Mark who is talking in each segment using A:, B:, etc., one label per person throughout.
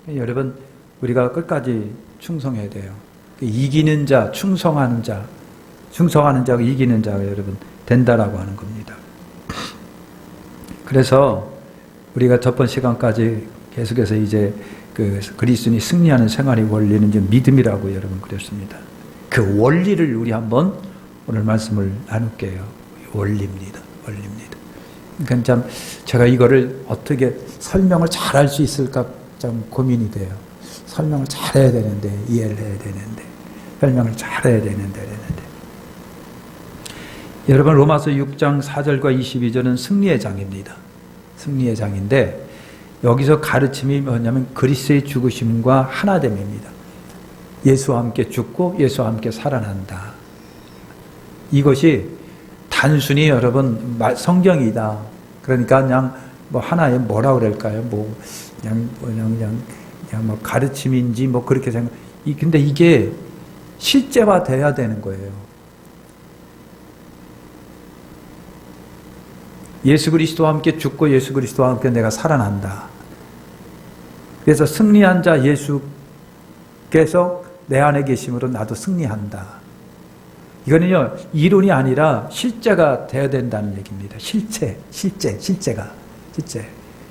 A: 여러분, 우리가 끝까지 충성해야 돼요. 이기는 자, 충성하는 자가 이기는 자가 여러분 된다라고 하는 겁니다. 그래서 우리가 저번 시간까지 계속해서 이제 그리스도인이 승리하는 생활의 원리는 이제 믿음이라고 여러분 그랬습니다. 그 원리를 우리 한번 오늘 말씀을 나눌게요. 원리입니다. 그러니까 참 제가 이거를 어떻게 설명을 잘 할 수 있을까 참 고민이 돼요. 설명을 잘 해야 되는데, 이해를 해야 되는데, 설명을 잘 해야 되는데. 여러분, 로마서 6장 4절과 22절은 승리의 장입니다. 승리의 장인데, 여기서 가르침이 뭐냐면 그리스도의 죽으심과 하나됨입니다. 예수와 함께 죽고 예수와 함께 살아난다. 이것이 단순히 여러분 성경이다. 그러니까 그냥 뭐 하나의 뭐라 그럴까요? 그냥 뭐 가르침인지 뭐 그렇게 생각. 근데 이게 실제화돼야 되는 거예요. 예수 그리스도와 함께 죽고 예수 그리스도와 함께 내가 살아난다. 그래서 승리한 자 예수께서 내 안에 계심으로 나도 승리한다. 이거는요, 이론이 아니라 실제가 돼야 된다는 얘기입니다. 실제가.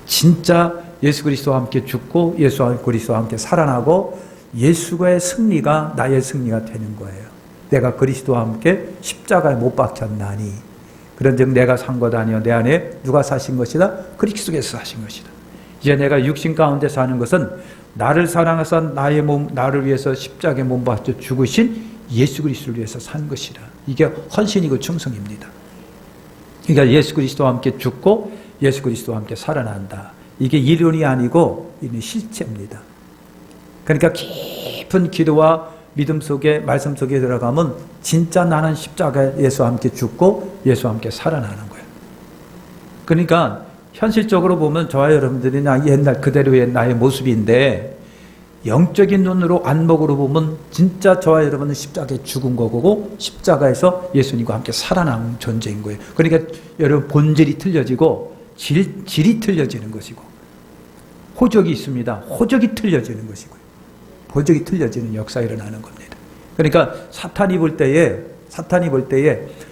A: 진짜 예수 그리스도와 함께 죽고 예수 그리스도와 함께 살아나고 예수의 승리가 나의 승리가 되는 거예요. 내가 그리스도와 함께 십자가에 못 박혔나니 그런즉 내가 산 것 아니요 내 안에 누가 사신 것이다? 그리스도께서 사신 것이다. 이제 내가 육신 가운데 사는 것은 나를 사랑하사 나의 몸 나를 위해서 십자가에 몸 박혀 죽으신 예수 그리스도를 위해서 산 것이라. 이게 헌신이고 충성입니다. 그러니까 예수 그리스도와 함께 죽고 예수 그리스도와 함께 살아난다. 이게 이론이 아니고 이는 실체입니다. 그러니까 깊은 기도와 믿음 속에 말씀 속에 들어가면 진짜 나는 십자가에 예수와 함께 죽고 예수와 함께 살아나는 거예요. 그러니까 현실적으로 보면 저와 여러분들이 옛날 그대로의 나의 모습인데 영적인 눈으로 안목으로 보면 진짜 저와 여러분은 십자가에 죽은 거고 십자가에서 예수님과 함께 살아난 존재인 거예요. 그러니까 여러분 본질이 틀려지고 질이 틀려지는 것이고 호적이 있습니다. 호적이 틀려지는 것이고요. 호적이 틀려지는 역사가 일어나는 겁니다. 그러니까 사탄이 볼 때에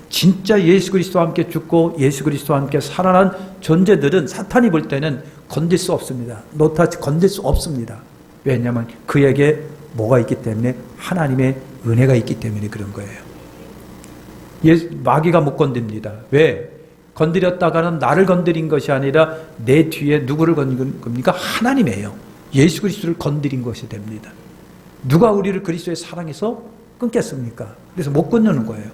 A: 진짜 예수 그리스도와 함께 죽고 예수 그리스도와 함께 살아난 존재들은 사탄이 볼 때는 건들 수 없습니다. 노타치 건들 수 없습니다. 왜냐하면 그에게 뭐가 있기 때문에 하나님의 은혜가 있기 때문에 그런 거예요. 마귀가 못 건듭니다. 왜? 건드렸다가는 나를 건드린 것이 아니라 내 뒤에 누구를 건드린 겁니까? 하나님이에요. 예수 그리스도를 건드린 것이 됩니다. 누가 우리를 그리스도의 사랑에서 끊겠습니까? 그래서 못 끊는 거예요.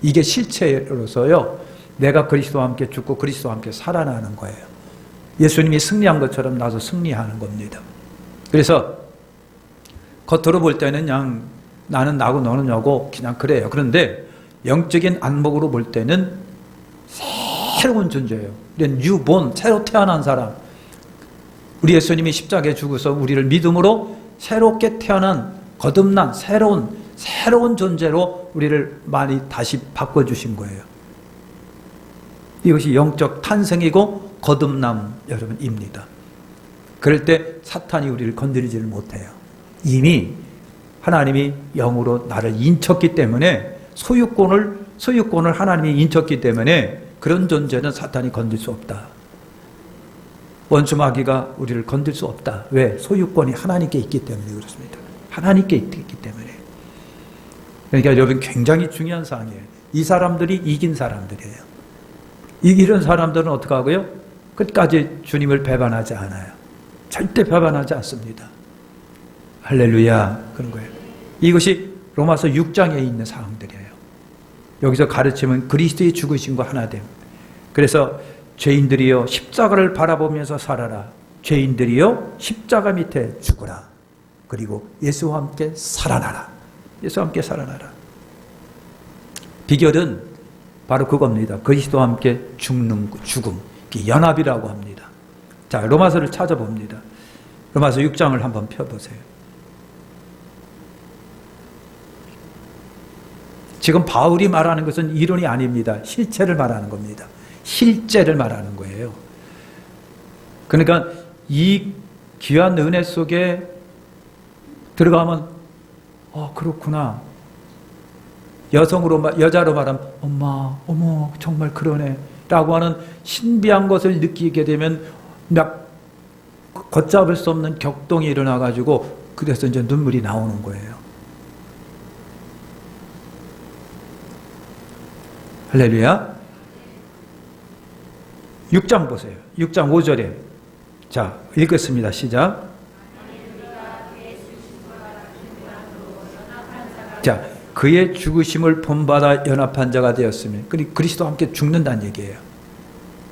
A: 이게 실체로서요. 내가 그리스도와 함께 죽고 그리스도와 함께 살아나는 거예요. 예수님이 승리한 것처럼 나도 승리하는 겁니다. 그래서 겉으로 볼 때는 그냥 나는 나고 너는 너고 그냥 그래요. 그런데 영적인 안목으로 볼 때는 새로운 존재예요. 뉴본, 새로 태어난 사람. 우리 예수님이 십자가에 죽어서 우리를 믿음으로 새롭게 태어난 거듭난 새로운 존재로 우리를 많이 다시 바꿔주신 거예요. 이것이 영적 탄생이고 거듭남 여러분입니다. 그럴 때 사탄이 우리를 건드리지를 못해요. 이미 하나님이 영으로 나를 인쳤기 때문에 소유권을 하나님이 인쳤기 때문에 그런 존재는 사탄이 건들 수 없다. 원수 마귀가 우리를 건들 수 없다. 왜? 소유권이 하나님께 있기 때문에 그렇습니다. 하나님께 있기 때문에. 그러니까 여러분 굉장히 중요한 사항이에요. 이 사람들이 이긴 사람들이에요. 이런 사람들은 어떻게 하고요? 끝까지 주님을 배반하지 않아요. 절대 배반하지 않습니다. 할렐루야. 그런 거예요. 이것이 로마서 6장에 있는 사항들이에요. 여기서 가르침은 그리스도의 죽으심과 하나됨. 그래서 죄인들이여 십자가를 바라보면서 살아라. 죄인들이여 십자가 밑에 죽어라. 그리고 예수와 함께 살아나라. 예수와 함께 살아나라. 비결은 바로 그겁니다. 그리스도와 함께 죽음. 연합이라고 합니다. 자, 로마서를 찾아봅니다. 로마서 6장을 한번 펴보세요. 지금 바울이 말하는 것은 이론이 아닙니다. 실체를 말하는 겁니다. 실제를 말하는 거예요. 그러니까 이 귀한 은혜 속에 들어가면 그렇구나. 여자로 말하면 엄마, 어머, 정말 그러네 라고 하는 신비한 것을 느끼게 되면 막 걷잡을 수 없는 격동이 일어나가지고 그래서 이제 눈물이 나오는 거예요. 할렐루야. 6장 보세요. 6장 5절에 자, 읽겠습니다. 시작. 자, 그의 죽으심을 본받아 연합한 자가 되었으면, 그리스도와 함께 죽는다는 얘기예요.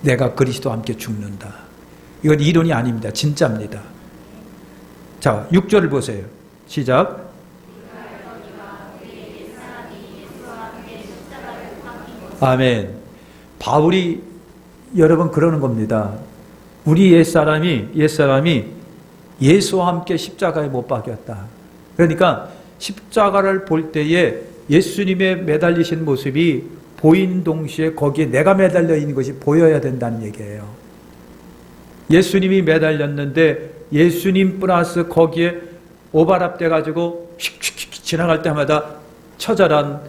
A: 내가 그리스도와 함께 죽는다. 이건 이론이 아닙니다. 진짜입니다. 자, 6절을 보세요. 시작. 아멘. 바울이 여러분 그러는 겁니다. 우리 옛사람이 예수와 함께 십자가에 못 박였다. 그러니까 십자가를 볼 때에 예수님의 매달리신 모습이 보인 동시에 거기에 내가 매달려 있는 것이 보여야 된다는 얘기예요. 예수님이 매달렸는데 예수님 플러스 거기에 오버랩 돼가지고 휙휙휙 지나갈 때마다 처절한,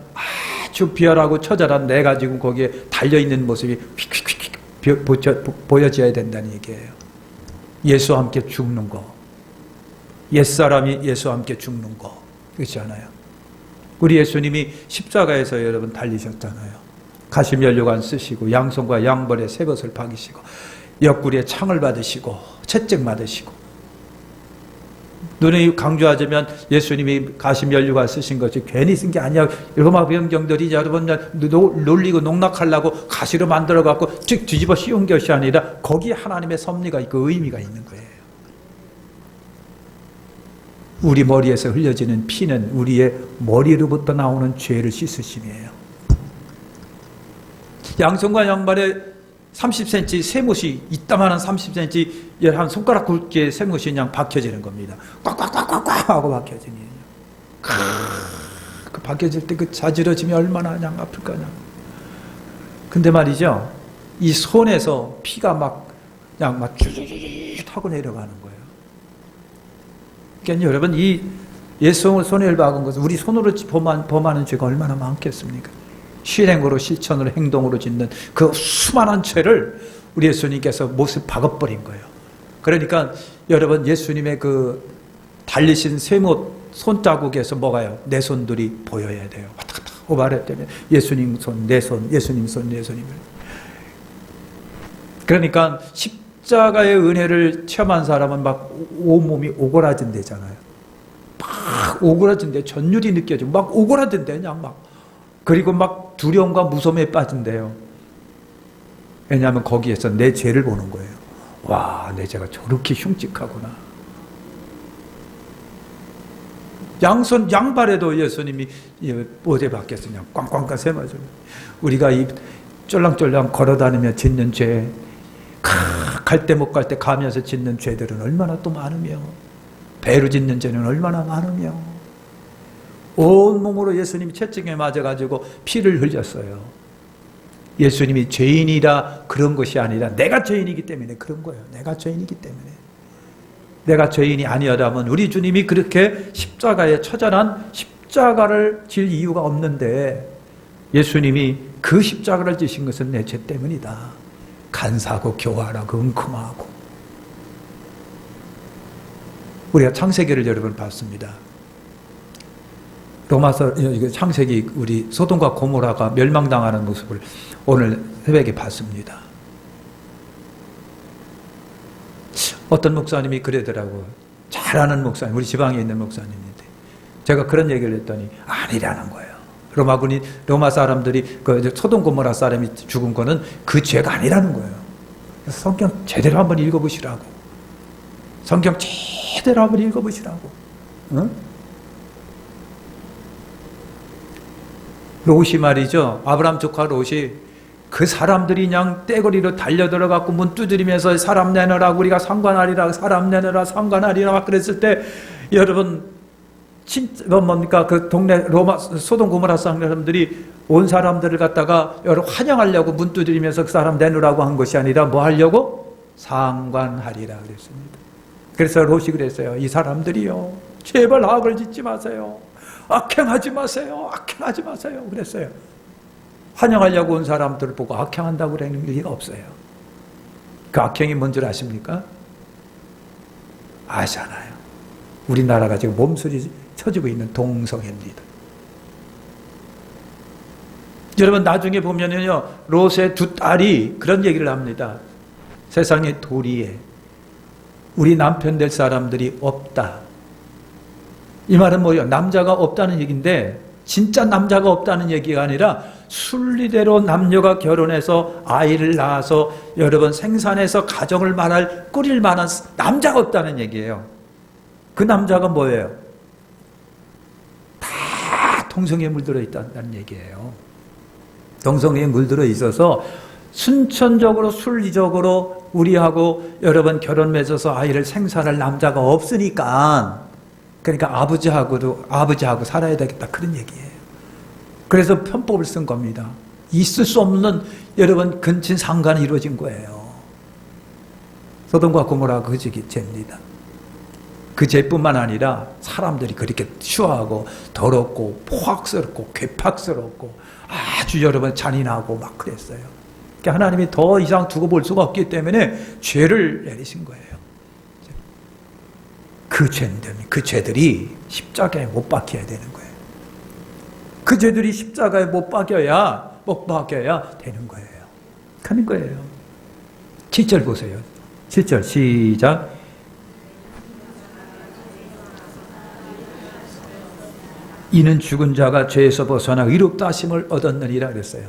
A: 아주 비열하고 처절한 내가 지금 거기에 달려있는 모습이 휙휙휙 보여져야 된다는 얘기예요. 예수와 함께 죽는 거. 옛사람이 예수와 함께 죽는 거. 그렇지 않아요? 우리 예수님이 십자가에서 여러분 달리셨잖아요. 가시면류관 쓰시고 양손과 양벌에 쇠벗을 박이시고 옆구리에 창을 받으시고 채찍 맞으시고, 눈에 강조하자면 예수님이 가시면류관 쓰신 것이 괜히 쓴 게 아니야. 로마 병정들이 여러분 놀리고 농락하려고 가시로 만들어갖고 쭉 뒤집어 씌운 것이 아니라 거기에 하나님의 섭리가 있고 의미가 있는 거예요. 우리 머리에서 흘려지는 피는 우리의 머리로부터 나오는 죄를 씻으심이에요. 양손과 양발에 30cm 쇠못이 이따만한 30cm 한 손가락 굵기의 쇠못이 그냥 박혀지는 겁니다. 꽉꽉꽉꽉꽉 하고 박혀지니 그 박혀질 때 그 자지러짐이 얼마나 그냥 아플 거냐. 근데 말이죠, 이 손에서 피가 그냥 막 쭈쭈쭈쭈 하고 내려가는 거예요. 그러니까 여러분, 이 손을 박은 것은 우리 손으로 범하는 죄가 얼마나 많겠습니까? 실행으로, 실천으로, 행동으로 짓는 그 수많은 죄를 우리 예수님께서 못을 박아버린 거예요. 그러니까 여러분, 예수님의 그 달리신 쇠못 손자국에서 뭐가요? 내 손들이 보여야 돼요. 왔다 갔다 하고 말했다면 예수님 손, 내 손, 예수님 손, 내 손임을. 그러니까 십자가의 은혜를 체험한 사람은 막 온몸이 오그라진대잖아요. 막 오그라진대. 전율이 느껴지고 막 오그라진대. 그냥 막. 그리고 막 두려움과 무서움에 빠진대요. 왜냐하면 거기에서 내 죄를 보는 거예요. 와, 내 죄가 저렇게 흉측하구나. 양손, 양발에도 예수님이 어제 밖에서 그냥 꽝꽝꽝 세맞아요. 우리가 이 쫄랑쫄랑 걸어다니며 짓는 죄, 갈 때 못 갈 때 가면서 짓는 죄들은 얼마나 또 많으며, 배로 짓는 죄는 얼마나 많으며, 온몸으로 예수님이 채찍에 맞아가지고 피를 흘렸어요. 예수님이 죄인이라 그런 것이 아니라 내가 죄인이기 때문에 그런 거예요. 내가 죄인이기 때문에. 내가 죄인이 아니었다면 우리 주님이 그렇게 십자가에 처절한 십자가를 질 이유가 없는데, 예수님이 그 십자가를 지신 것은 내 죄 때문이다. 간사하고 교활하고 은큼하고. 우리가 창세기를 여러분 봤습니다. 로마서 창세기, 우리 소돔과 고모라가 멸망당하는 모습을 오늘 새벽에 봤습니다. 어떤 목사님이 그러더라고요. 잘 아는 목사님, 우리 지방에 있는 목사님인데, 제가 그런 얘기를 했더니 아니라는 거예요. 로마 사람들이 그 소돔 고모라 사람이 죽은 거는 그 죄가 아니라는 거예요. 그래서 성경 제대로 한번 읽어보시라고. 성경 제대로 한번 읽어보시라고. 응? 롯이 말이죠. 아브라함 조카 롯이 그 사람들이 그냥 떼거리로 달려들어갖고 문 두드리면서 사람 내놔라, 우리가 상관하리라, 사람 내놔라, 상관하리라 막 그랬을 때, 여러분, 진짜 뭡니까? 그 동네 로마 소돔 고모라 사람들이 온 사람들을 갖다가 여러분 환영하려고 문 두드리면서 그 사람 내놓으라고 한 것이 아니라 뭐 하려고? 상관하리라 그랬습니다. 그래서 롯이 그랬어요. 이 사람들이요, 제발 악을 짓지 마세요. 악행하지 마세요. 악행하지 마세요. 그랬어요. 환영하려고 온 사람들을 보고 악행한다고 그러는 리가 없어요. 그 악행이 뭔 줄 아십니까? 아시잖아요. 우리나라가 지금 몸소리 쳐지고 있는 동성애입니다. 여러분, 나중에 보면요, 롯의 두 딸이 그런 얘기를 합니다. 세상의 도리에 우리 남편 될 사람들이 없다. 이 말은 뭐예요? 남자가 없다는 얘기인데, 진짜 남자가 없다는 얘기가 아니라 순리대로 남녀가 결혼해서 아이를 낳아서 여러분 생산해서 가정을 꾸릴 만한 남자가 없다는 얘기예요. 그 남자가 뭐예요? 다 동성애에 물들어 있다는 얘기예요. 동성애에 물들어 있어서 순천적으로 순리적으로 우리하고 여러분 결혼 맺어서 아이를 생산할 남자가 없으니까, 그러니까 아버지하고 살아야 되겠다, 그런 얘기예요. 그래서 편법을 쓴 겁니다. 있을 수 없는 여러분 근친 상간이 이루어진 거예요. 소돔과 고모라가 그 죄입니다. 그 죄뿐만 아니라 사람들이 그렇게 추하고 더럽고 포악스럽고 괴팍스럽고 아주 여러분 잔인하고 막 그랬어요. 그러니까 하나님이 더 이상 두고 볼 수가 없기 때문에 죄를 내리신 거예요. 그 죄들이 십자가에 못 박혀야 되는 거예요. 그 죄들이 십자가에 못 박여야 되는 거예요. 하는 거예요. 7절 보세요. 7절 시작. 이는 죽은 자가 죄에서 벗어나 의롭다 하심을 얻었느니라 그랬어요.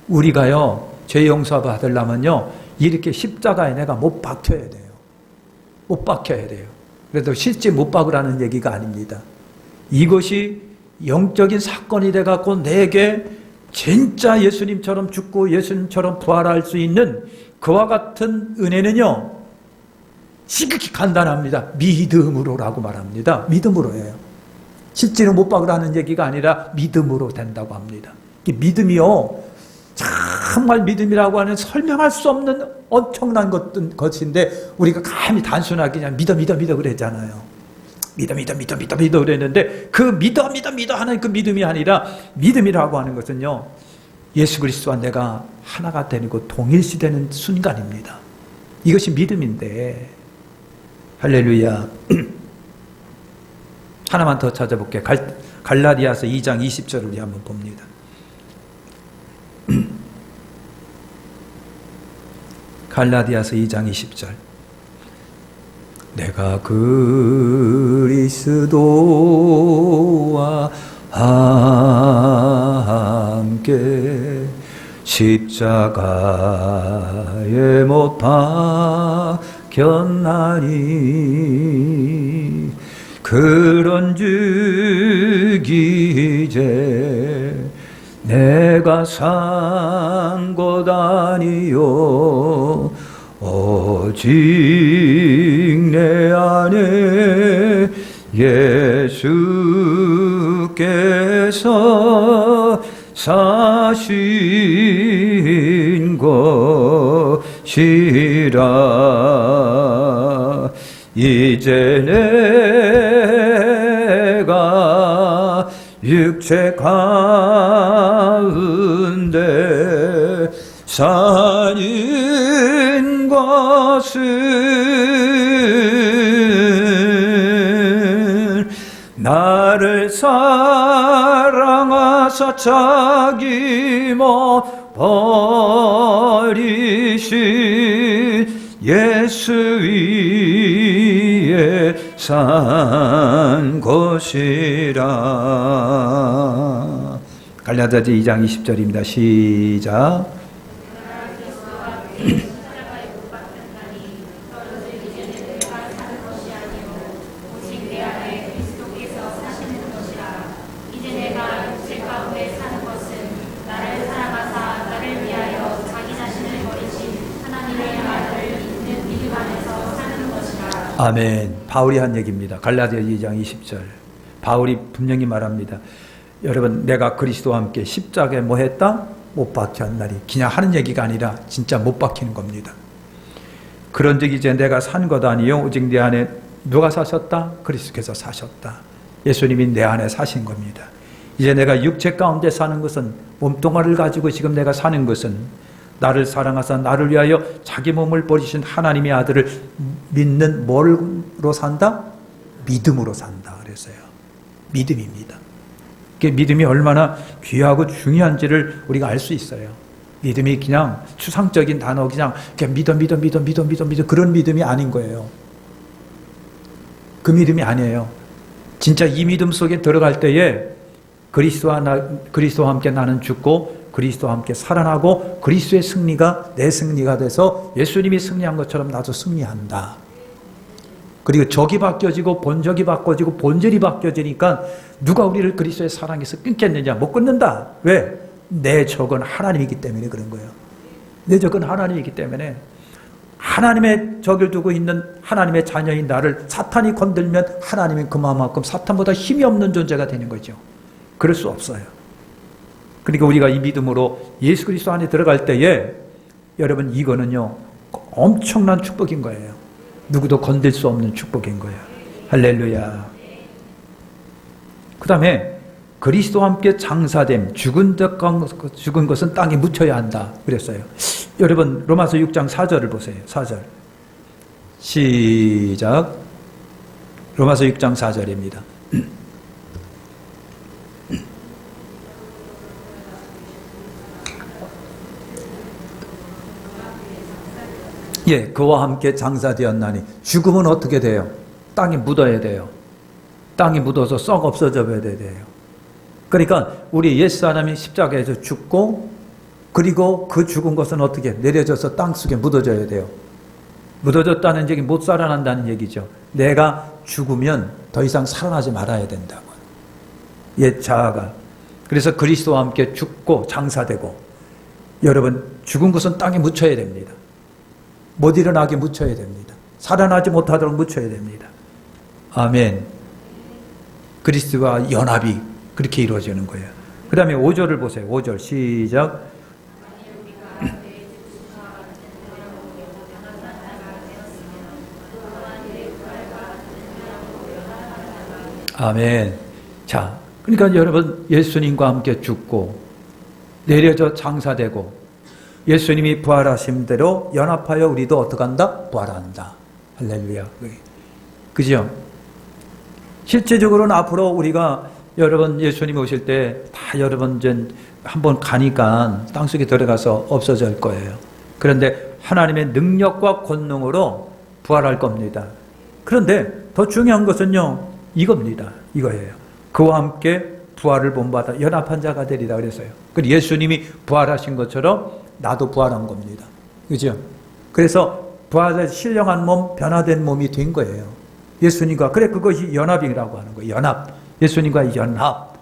A: 우리가요, 죄 용서 받으려면요, 이렇게 십자가에 내가 못 박혀야 돼요. 못 박혀야 돼요. 그래도 실제 못 박으라는 얘기가 아닙니다. 이것이 영적인 사건이 돼갖고 내게 진짜 예수님처럼 죽고 예수님처럼 부활할 수 있는 그와 같은 은혜는요, 지극히 간단합니다. 믿음으로라고 말합니다. 믿음으로예요. 실제로 못 박으라는 얘기가 아니라 믿음으로 된다고 합니다. 이 믿음이요, 정말 믿음이라고 하는 설명할 수 없는 엄청난 것인데, 우리가 감히 단순하게 그냥 믿어 그랬잖아요. 믿어 그랬는데, 그 믿어 하는 그 믿음이 아니라, 믿음이라고 하는 것은요, 예수 그리스도와 내가 하나가 되고 동일시되는 순간입니다. 이것이 믿음인데, 할렐루야. 하나만 더 찾아볼게요. 갈라디아서 2장 20절을 우리 한번 봅니다. 갈라디아서 2장 20절. 내가 그리스도와 함께 십자가에 못 박혔나니 그런즉 이제 내가 산 것 아니요 오직 내 안에 예수께서 사신 것이라. 이제 내가 육체 가운데 사는 것은 나를 사랑하사 자기 못 버리신 예수 위에 산 것이라. 갈라디아서 2장 20절입니다. 시작. 아멘. 바울이 한 얘기입니다. 갈라디아 2장 20절. 바울이 분명히 말합니다. 여러분, 내가 그리스도와 함께 십자가에 뭐 했다? 못 박혔나니. 그냥 하는 얘기가 아니라 진짜 못 박히는 겁니다. 그런즉 이제 내가 산 것 아니요 오직 내 안에 누가 사셨다? 그리스도께서 사셨다. 예수님이 내 안에 사신 겁니다. 이제 내가 육체 가운데 사는 것은, 몸뚱아리를 가지고 지금 내가 사는 것은 나를 사랑하사 나를 위하여 자기 몸을 버리신 하나님의 아들을 믿는 뭘로 산다? 믿음으로 산다 그랬어요. 믿음입니다. 믿음이 얼마나 귀하고 중요한지를 우리가 알 수 있어요. 믿음이 그냥 추상적인 단어, 그냥 믿어 그런 믿음이 아닌 거예요. 그 믿음이 아니에요. 진짜 이 믿음 속에 들어갈 때에 그리스도와 함께 나는 죽고 그리스도와 함께 살아나고 그리스도의 승리가 내 승리가 돼서 예수님이 승리한 것처럼 나도 승리한다. 그리고 적이 바뀌어지고 본적이 바뀌어지고 본질이 바뀌어지니까 누가 우리를 그리스도의 사랑에서 끊겠느냐? 못 끊는다. 왜? 내 적은 하나님이기 때문에 그런 거예요. 내 적은 하나님이기 때문에 하나님의 적을 두고 있는 하나님의 자녀인 나를 사탄이 건들면 하나님은 그만큼 사탄보다 힘이 없는 존재가 되는 거죠. 그럴 수 없어요. 그러니까 우리가 이 믿음으로 예수 그리스도 안에 들어갈 때에 여러분 이거는요 엄청난 축복인 거예요. 누구도 건들 수 없는 축복인 거예요. 할렐루야. 그 다음에 그리스도와 함께 장사됨, 죽은 것은 땅에 묻혀야 한다 그랬어요. 여러분 로마서 6장 4절을 보세요. 4절 시작. 로마서 6장 4절입니다. 예, 그와 함께 장사되었나니 죽음은 어떻게 돼요? 땅에 묻어야 돼요. 땅이 묻어서 썩 없어져 버려야 돼요. 그러니까 우리 옛사람이 십자가에서 죽고 그리고 그 죽은 것은 어떻게 내려져서 땅속에 묻어져야 돼요. 묻어졌다는 얘기 못 살아난다는 얘기죠. 내가 죽으면 더 이상 살아나지 말아야 된다고. 옛 자아가. 그래서 그리스도와 함께 죽고 장사되고 여러분 죽은 것은 땅에 묻혀야 됩니다. 못 일어나게 묻혀야 됩니다. 살아나지 못하도록 묻혀야 됩니다. 아멘. 그리스도와 연합이 그렇게 이루어지는 거예요. 그 다음에 5절을 보세요. 5절 시작. 아멘. 자, 그러니까 여러분 예수님과 함께 죽고 내려져 장사되고 예수님이 부활하신 대로 연합하여 우리도 어떻게 한다? 부활한다. 할렐루야. 그죠? 실제적으로는 앞으로 우리가 여러분 예수님이 오실 때 다 여러분 이제 한번 가니까 땅속에 들어가서 없어질 거예요. 그런데 하나님의 능력과 권능으로 부활할 겁니다. 그런데 더 중요한 것은요. 이겁니다. 이거예요. 그와 함께 부활을 본받아 연합한 자가 되리라 그랬어요. 그리고 예수님이 부활하신 것처럼 나도 부활한 겁니다. 그죠? 그래서 부활해서 신령한 몸, 변화된 몸이 된 거예요. 예수님과. 그래 그것이 연합이라고 하는 거예요. 연합. 예수님과 연합.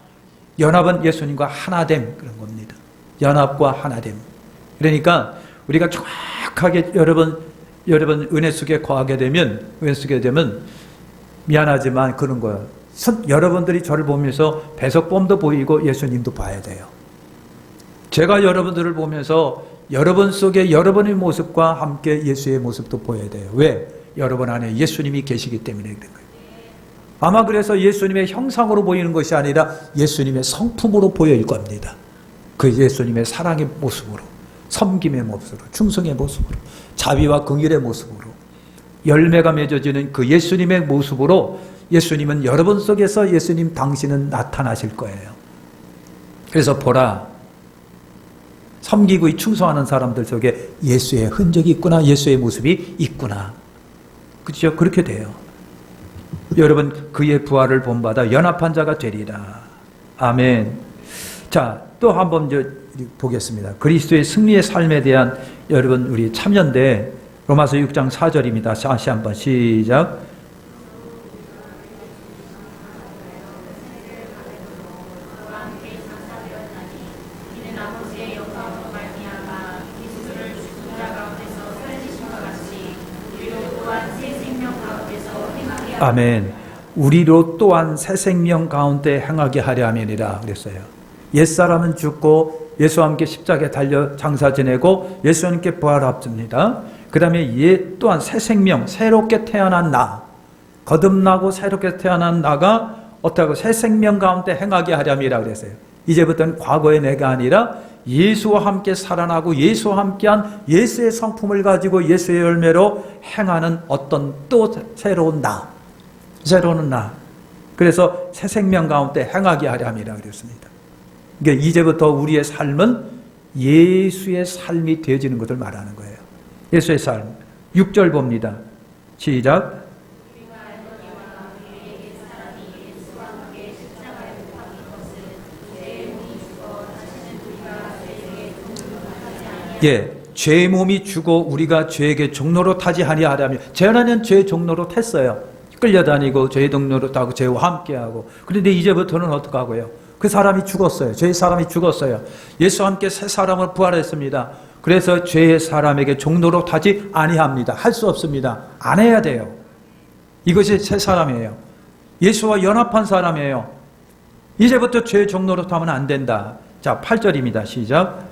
A: 연합은 예수님과 하나됨 그런 겁니다. 연합과 하나됨. 그러니까 우리가 정확하게 여러분 은혜 속에 거하게 되면 미안하지만 그런 거예요. 여러분들이 저를 보면서 배석범도 보이고 예수님도 봐야 돼요. 제가 여러분들을 보면서 여러분 속에 여러분의 모습과 함께 예수의 모습도 보여야 돼요. 왜? 여러분 안에 예수님이 계시기 때문에 그런 거예요. 아마 그래서 예수님의 형상으로 보이는 것이 아니라 예수님의 성품으로 보일 겁니다. 그 예수님의 사랑의 모습으로, 섬김의 모습으로, 충성의 모습으로, 자비와 긍휼의 모습으로, 열매가 맺어지는 그 예수님의 모습으로 예수님은 여러분 속에서 예수님 당신은 나타나실 거예요. 그래서 보라, 섬기고 충성하는 사람들 속에 예수의 흔적이 있구나, 예수의 모습이 있구나. 그렇죠? 그렇게 돼요. 여러분 그의 부활을 본받아 연합한 자가 되리라. 아멘. 자, 또 한번 보겠습니다. 그리스도의 승리의 삶에 대한 여러분 우리 참여인데 로마서 6장 4절입니다. 다시 한번 시작. 아멘. 우리로 또한 새 생명 가운데 행하게 하려 함이니라 그랬어요. 옛사람은 죽고 예수와 함께 십자가에 달려 장사 지내고 예수님께 부활합니다. 그 다음에 얘 또한 새 생명, 새롭게 태어난 나, 거듭나고 새롭게 태어난 나가 어떻게 하고 새 생명 가운데 행하게 하렴이라 그랬어요. 이제부터는 과거의 내가 아니라 예수와 함께 살아나고 예수와 함께한 예수의 성품을 가지고 예수의 열매로 행하는 어떤 또 새로운 나, 새로운 나. 그래서 새 생명 가운데 행하게 하렴이라 그랬습니다. 그러니까 이제부터 우리의 삶은 예수의 삶이 되어지는 것을 말하는 거예요. 예수의 삶. 6절 봅니다. 시작. 예, 죄의 몸이 죽어 우리가 죄에게 종로로 타지 아니하라며. 죄는 죄의 종로로 탔어요. 끌려다니고 죄의 종로로 타고 죄와 함께하고. 그런데 이제부터는 어떻게 하고요? 그 사람이 죽었어요. 죄의 사람이 죽었어요. 예수와 함께 새 사람을 부활했습니다. 그래서 죄의 사람에게 종로로 타지 아니합니다. 할 수 없습니다. 안 해야 돼요. 이것이 새 사람이에요. 예수와 연합한 사람이에요. 이제부터 죄의 종로로 타면 안 된다. 자, 8절입니다. 시작.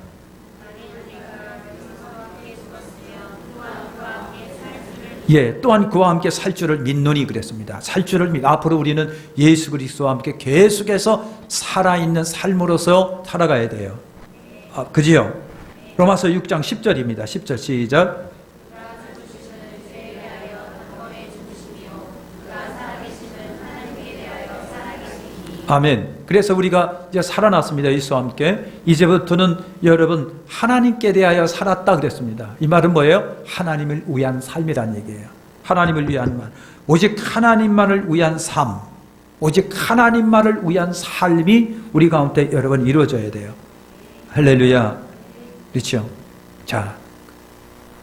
A: 예, 또한 그와 함께 살 줄을 믿노니 그랬습니다. 살 줄을 앞으로 우리는 예수 그리스도와 함께 계속해서 살아있는 삶으로서 살아가야 돼요. 그지요? 로마서 6장 10절입니다. 10절 시작. 아멘. 그래서 우리가 이제 살아났습니다. 예수와 함께. 이제부터는 여러분 하나님께 대하여 살았다 그랬습니다. 이 말은 뭐예요? 하나님을 위한 삶이란 얘기예요. 하나님을 위한 말. 오직 하나님만을 위한 삶. 오직 하나님만을 위한 삶이 우리 가운데 여러분 이루어져야 돼요. 할렐루야. 그렇죠? 자,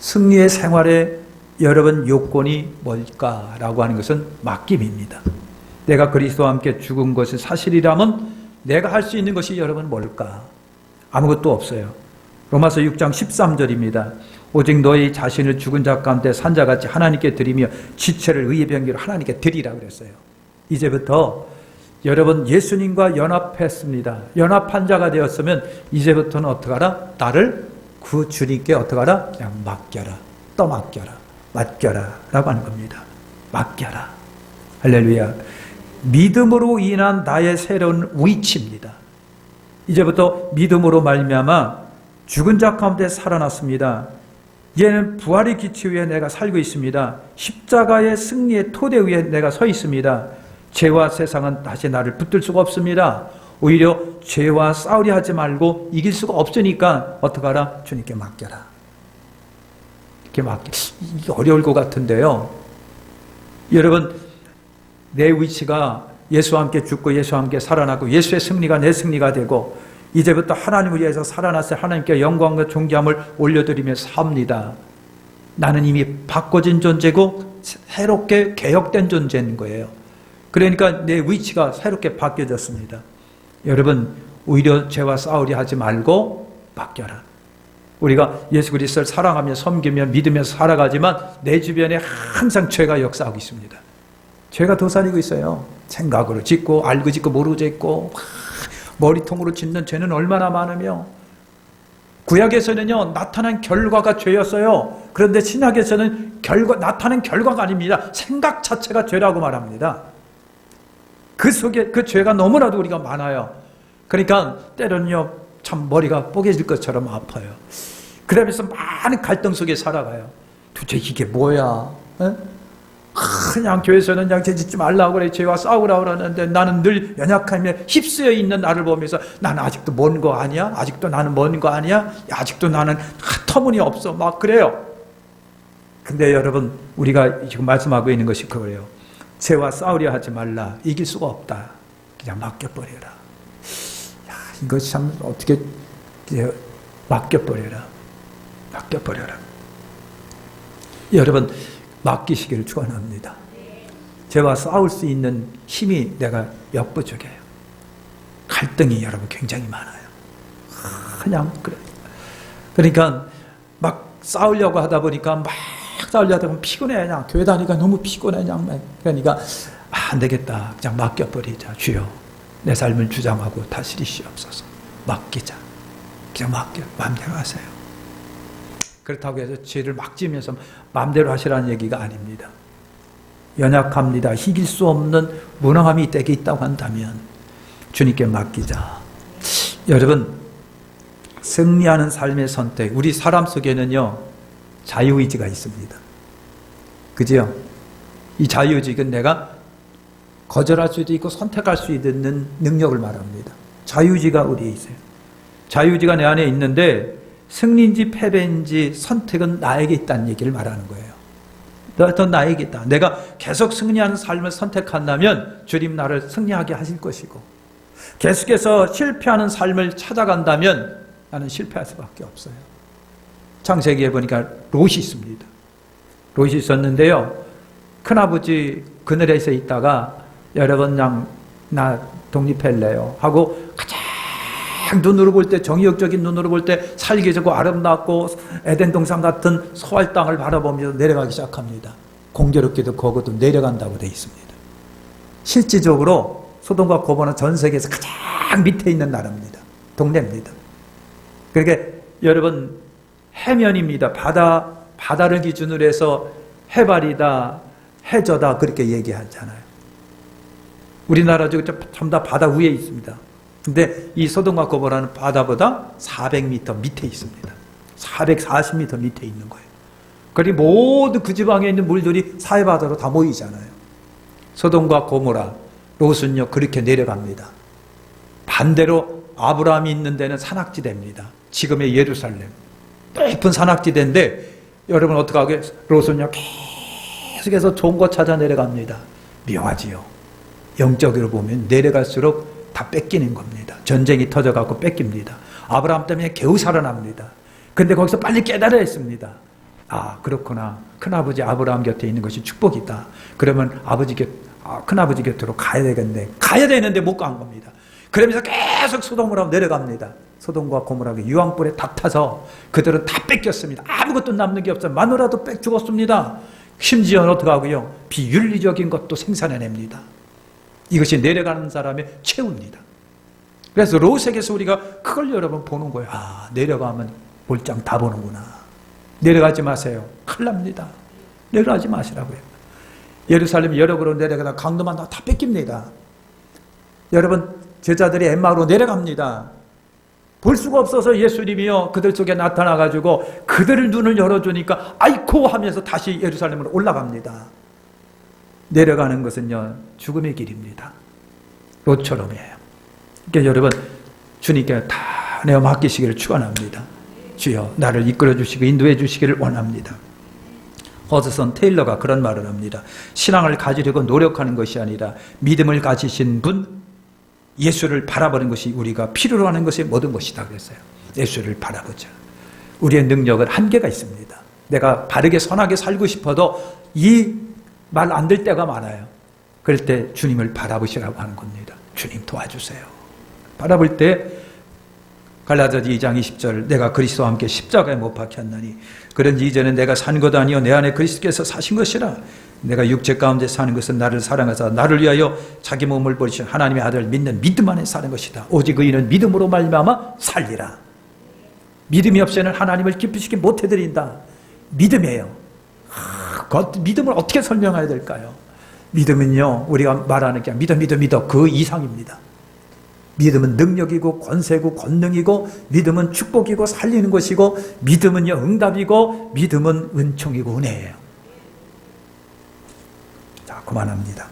A: 승리의 생활에 여러분 요건이 뭘까라고 하는 것은 맡김입니다. 내가 그리스도와 함께 죽은 것이 사실이라면 내가 할 수 있는 것이 여러분 뭘까? 아무것도 없어요. 로마서 6장 13절입니다. 오직 너희 자신을 죽은 자 가운데 산자같이 하나님께 드리며 지체를 의의 병기로 하나님께 드리라 그랬어요. 이제부터 여러분 예수님과 연합했습니다. 연합한 자가 되었으면 이제부터는 어떻게 하라? 나를 그 주님께 어떻게 하라? 그냥 맡겨라. 떠맡겨라. 맡겨라. 라고 하는 겁니다. 맡겨라. 할렐루야. 믿음으로 인한 나의 새로운 위치입니다. 이제부터 믿음으로 말미암아 죽은 자 가운데 살아났습니다. 이제는 부활의 기치 위에 내가 살고 있습니다. 십자가의 승리의 토대 위에 내가 서 있습니다. 죄와 세상은 다시 나를 붙들 수가 없습니다. 오히려 죄와 싸우려 하지 말고 이길 수가 없으니까 어떻게 하라? 주님께 맡겨라. 이렇게 이게 어려울 것 같은데요. 여러분, 내 위치가 예수와 함께 죽고 예수와 함께 살아나고 예수의 승리가 내 승리가 되고 이제부터 하나님을 위해서 살아나서 하나님께 영광과 존귀함을 올려드리며 삽니다. 나는 이미 바꿔진 존재고 새롭게 개혁된 존재인 거예요. 그러니까 내 위치가 새롭게 바뀌어졌습니다. 여러분, 오히려 죄와 싸우려 하지 말고 맡겨라. 우리가 예수 그리스도를 사랑하며 섬기며 믿으면서 살아가지만 내 주변에 항상 죄가 역사하고 있습니다. 죄가 도사리고 있어요. 생각으로 짓고 알고 짓고 모르고 짓고 머리통으로 짓는 죄는 얼마나 많으며 구약에서는요 나타난 결과가 죄였어요. 그런데 신약에서는 나타난 결과가 아닙니다. 생각 자체가 죄라고 말합니다. 그 속에 그 죄가 너무나도 우리가 많아요. 그러니까 때로는요 참 머리가 뽀개질 것처럼 아파요. 그러면서 많은 갈등 속에 살아가요. 도대체 이게 뭐야? 에? 그냥 교회에서는 그냥 죄 짓지 말라고 그래. 죄와 싸우라고 그러는데 나는 늘 연약함에 휩쓰여 있는 나를 보면서 나는 아직도 먼 거 아니야? 아직도 나는 먼 거 아니야? 아직도 나는 터무니없어. 막 그래요. 근데 여러분 우리가 지금 말씀하고 있는 것이 그거예요. 죄와 싸우려 하지 말라. 이길 수가 없다. 그냥 맡겨버려라. 야, 이것이 참 어떻게 맡겨버려라. 맡겨버려라. 여러분 맡기시기를 축원합니다. 죄와 싸울 수 있는 힘이 내가 역부족해요. 갈등이 여러분 굉장히 많아요. 그냥 그래. 그러니까 막 싸우려고 하다 보니까 막 싸우려고 하다 보면 피곤해. 그냥 교회 다니까 너무 피곤해. 그냥 그러니까 안 되겠다. 그냥 맡겨버리자. 주여 내 삶을 주장하고 다스리시옵소서. 맡기자. 그냥 맡겨. 마음대로 하세요. 그렇다고 해서 죄를 막 지으면서 마음대로 하시라는 얘기가 아닙니다. 연약합니다. 이길 수 없는 무능함이 때에 있다고 한다면 주님께 맡기자. 여러분, 승리하는 삶의 선택, 우리 사람 속에는요 자유의지가 있습니다. 그죠? 이 자유의지는 내가 거절할 수도 있고 선택할 수 있는 능력을 말합니다. 자유의지가 우리에 있어요. 자유의지가 내 안에 있는데 승리인지 패배인지 선택은 나에게 있다는 얘기를 말하는 거예요. 더 나에게 있다. 내가 계속 승리하는 삶을 선택한다면 주님 나를 승리하게 하실 것이고, 계속해서 실패하는 삶을 찾아간다면 나는 실패할 수밖에 없어요. 창세기에 보니까 롯이 있습니다. 롯이 있었는데요, 큰아버지 그늘에서 있다가 여러분 나 독립할래요 하고 가장 눈으로 볼 때, 정의역적인 눈으로 볼 때 살기적고 아름답고 에덴 동산 같은 소할 땅을 바라보면서 내려가기 시작합니다. 공교롭게도 거기도 내려간다고 되어 있습니다. 실질적으로 소돔과 고모는 전 세계에서 가장 밑에 있는 나라입니다. 동네입니다. 그러니까 여러분, 해면입니다. 바다를 기준으로 해서 해발이다, 해저다 그렇게 얘기하잖아요. 우리나라 전부 다 바다 위에 있습니다. 근데 이 소돔과 고모라는 바다보다 400m 밑에 있습니다. 440m 밑에 있는 거예요. 그리고 모두 그 지방에 있는 물들이 사해바다로 다 모이잖아요. 소돔과 고모라, 롯은요 그렇게 내려갑니다. 반대로 아브라함이 있는 데는 산악지대입니다. 지금의 예루살렘, 높은 산악지대인데 여러분 어떻게 하게? 롯은요 계속해서 좋은 거 찾아 내려갑니다. 묘하지요. 영적으로 보면 내려갈수록 다 뺏기는 겁니다. 전쟁이 터져갖고 뺏깁니다. 아브라함 때문에 겨우 살아납니다. 근데 거기서 빨리 깨달아야 했습니다. 아, 그렇구나. 큰아버지 아브라함 곁에 있는 것이 축복이다. 그러면 큰아버지 곁으로 가야 되겠네. 가야 되는데 못 간 겁니다. 그러면서 계속 소돔으로 내려갑니다. 소돔과 고모라가 유황불에 다 타서 그들은 다 뺏겼습니다. 아무것도 남는 게 없어요. 마누라도 뺏 죽었습니다. 심지어 어떻게 하고요? 비윤리적인 것도 생산해냅니다. 이것이 내려가는 사람의 최후입니다. 그래서 롯에게서 우리가 그걸 여러분 보는 거예요. 아, 내려가면 볼장 다 보는구나. 내려가지 마세요. 큰일 납니다. 내려가지 마시라고요. 예루살렘 여러 그로 내려가다 강도만 다 뺏깁니다. 여러분, 제자들이 엠마오로 내려갑니다. 볼 수가 없어서 예수님이요 그들 속에 나타나가지고 그들을 눈을 열어주니까 아이코 하면서 다시 예루살렘으로 올라갑니다. 내려가는 것은요 죽음의 길입니다. 롯처럼이에요. 그러니까 여러분, 주님께 다 내어 맡기시기를 축원합니다. 주여 나를 이끌어 주시고 인도해 주시기를 원합니다. 허드슨 테일러가 그런 말을 합니다. 신앙을 가지려고 노력하는 것이 아니라 믿음을 가지신 분, 예수를 바라보는 것이 우리가 필요로 하는 것이 모든 것이다 그랬어요. 예수를 바라보자. 우리의 능력은 한계가 있습니다. 내가 바르게 선하게 살고 싶어도 이 말 안 될 때가 많아요. 그럴 때 주님을 바라보시라고 하는 겁니다. 주님 도와주세요. 바라볼 때 갈라디아서 2장 20절 내가 그리스도와 함께 십자가에 못 박혔나니 그런지 이제는 내가 산 것 아니요 내 안에 그리스도께서 사신 것이라. 내가 육체 가운데 사는 것은 나를 사랑하사 나를 위하여 자기 몸을 버리신 하나님의 아들을 믿는 믿음 안에 사는 것이다. 오직 의인은 믿음으로 말미암아 살리라. 믿음이 없이는 하나님을 기쁘시게 못 해드린다. 믿음이에요. 그 믿음을 어떻게 설명해야 될까요? 믿음은요 우리가 말하는 게 믿어 그 이상입니다. 믿음은 능력이고 권세고 권능이고 믿음은 축복이고 살리는 것이고 믿음은요 응답이고 믿음은 은총이고 은혜예요. 자, 그만합니다.